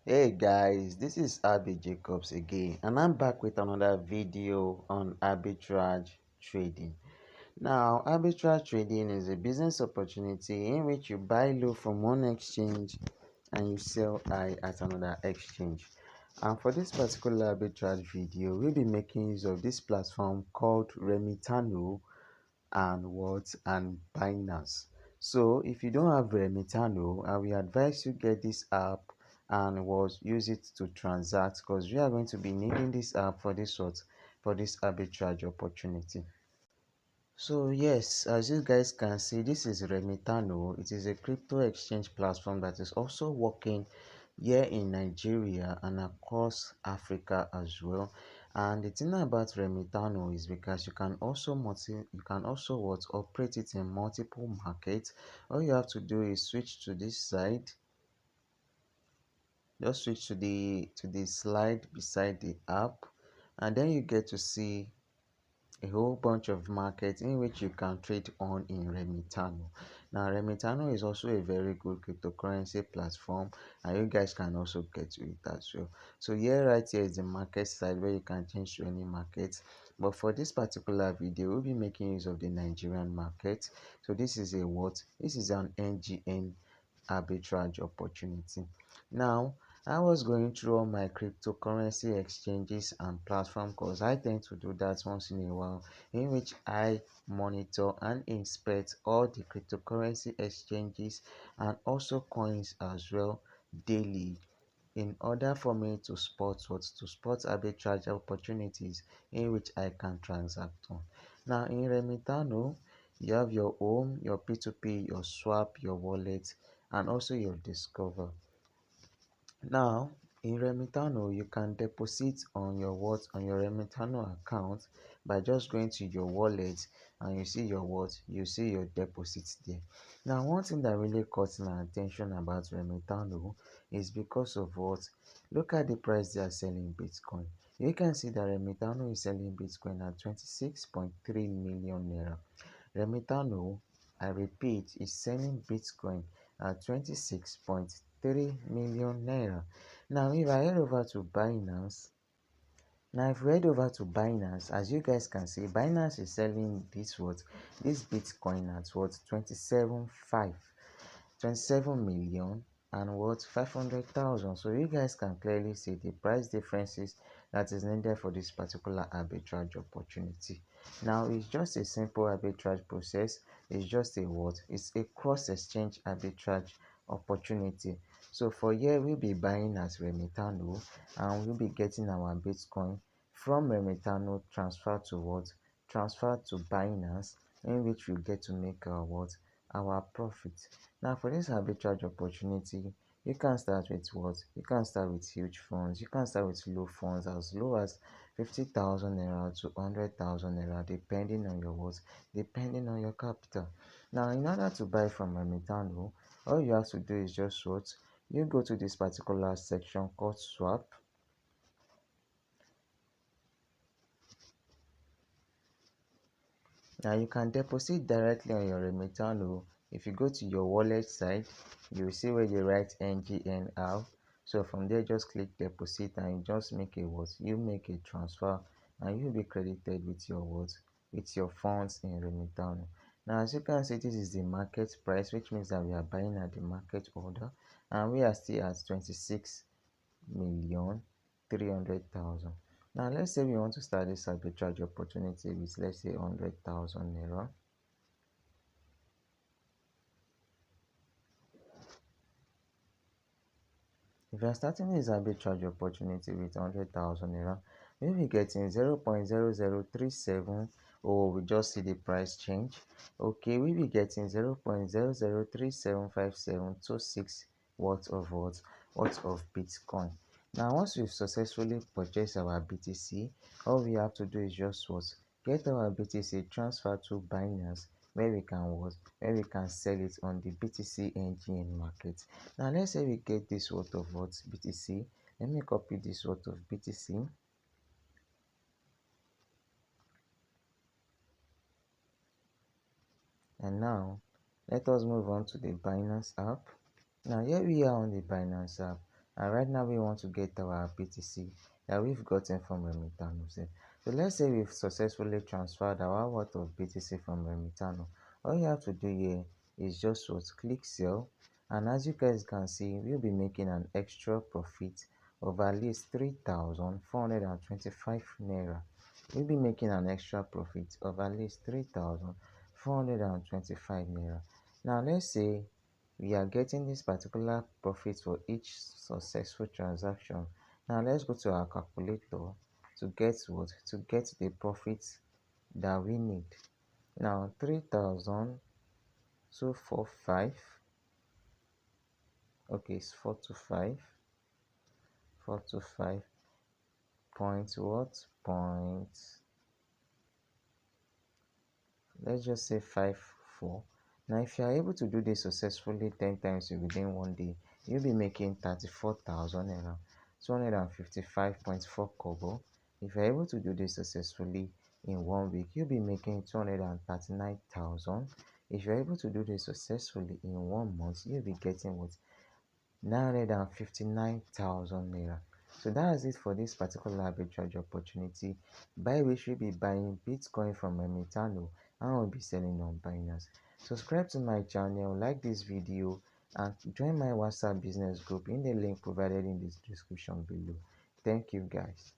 Hey guys, this is Abby Jacobs again, and I'm back with another video on arbitrage trading. Now, arbitrage trading is a business opportunity in which you buy low from one exchange and you sell high at another exchange. And for this particular arbitrage video, we'll be making use of this platform called Remitano and Binance. So if you don't have Remitano, I will advise you get this app and use it to transact, because we are going to be needing this app for this arbitrage opportunity. So yes, as you guys can see, this is Remitano. It is a crypto exchange platform that is also working here in Nigeria and across Africa as well. And the thing about Remitano is because you can also operate it in multiple markets. All you have to do is switch to this side. Just switch to the slide beside the app, and then you get to see a whole bunch of markets in which you can trade on in Remitano. Now, Remitano is also a very good cryptocurrency platform, and you guys can also get to it as well. So here, right here is the market side where you can change to any market. But for this particular video, we'll be making use of the Nigerian market. So this is a what? This is an NGN arbitrage opportunity. Now, I was going through all my cryptocurrency exchanges and platform, because I tend to do that once in a while, in which I monitor and inspect all the cryptocurrency exchanges and also coins as well daily, in order for me to spot arbitrage opportunities in which I can transact on. Now in Remitano, you have your home, your P2P, your swap, your wallet, and also your discover. Now, in Remitano, you can deposit on your Remitano account by just going to your wallet, and you see you see your deposits there. Now, one thing that really caught my attention about Remitano is because of what? Look at the price they are selling Bitcoin. You can see that Remitano is selling Bitcoin at 26.3 million naira. Remitano, I repeat, is selling Bitcoin at 26.3 million naira. Now, if I head over to Binance, as you guys can see, Binance is selling this Bitcoin at what 27 million and what 500,000. So you guys can clearly see the price differences that is needed for this particular arbitrage opportunity. Now it's just a simple arbitrage process. It's just it's a cross exchange arbitrage opportunity. So for here we'll be buying as Remitano, and we'll be getting our Bitcoin from Remitano transfer to Binance, in which we get to make our profit. Now for this arbitrage opportunity, you can start with you can start with huge funds, you can start with low funds as low as 50,000 naira to 100,000 naira, depending on depending on your capital. Now in order to buy from Remitano, all you have to do is just you go to this particular section called swap. Now you can deposit directly on your Remitano. If you go to your wallet side, you will see where you write NGNR. So from there, just click deposit and you just make you make a transfer, and you'll be credited with with your funds in Remitano. Now as you can see, this is the market price, which means that we are buying at the market order, and we are still at 26,300,000. Now let's say we want to start this arbitrage opportunity with, let's say, 100,000 naira. If you are starting this arbitrage opportunity with 100,000 naira, we'll be getting 0.0037. Oh, we just see the price change. Okay, we'll be getting 0.00375726 worth of Bitcoin. Now once we've successfully purchased our BTC, all we have to do is just get our BTC transferred to Binance, where we can sell it on the BTC NGN market. Now let's say we get this worth of BTC. Let me copy this worth of BTC. And now let us move on to the Binance app. Now here we are on the Binance app. And right now we want to get our BTC that we've gotten from Remitano. So let's say we've successfully transferred our worth of BTC from Remitano. All you have to do here is just what, click sell, and as you guys can see, we'll be making an extra profit of at least 3,425 naira. We'll be making an extra profit of at least 3,425 naira. Now let's say we are getting this particular profit for each successful transaction. Now let's go to our calculator to get what, to get the profit that we need. Now 3,245, okay, it's 425 point what, point, let's just say 54. Now if you are able to do this successfully 10 times within one day, you'll be making 34,000 naira, 255.4 kobo. If you're able to do this successfully in 1 week, you'll be making 239,000. If you're able to do this successfully in 1 month, you'll be getting what, 959,000 naira. So that is it for this particular arbitrage opportunity, by which we'll be buying Bitcoin from Remitano and will be selling on Binance. Subscribe to my channel, like this video, and join my WhatsApp business group in the link provided in the description below. Thank you guys.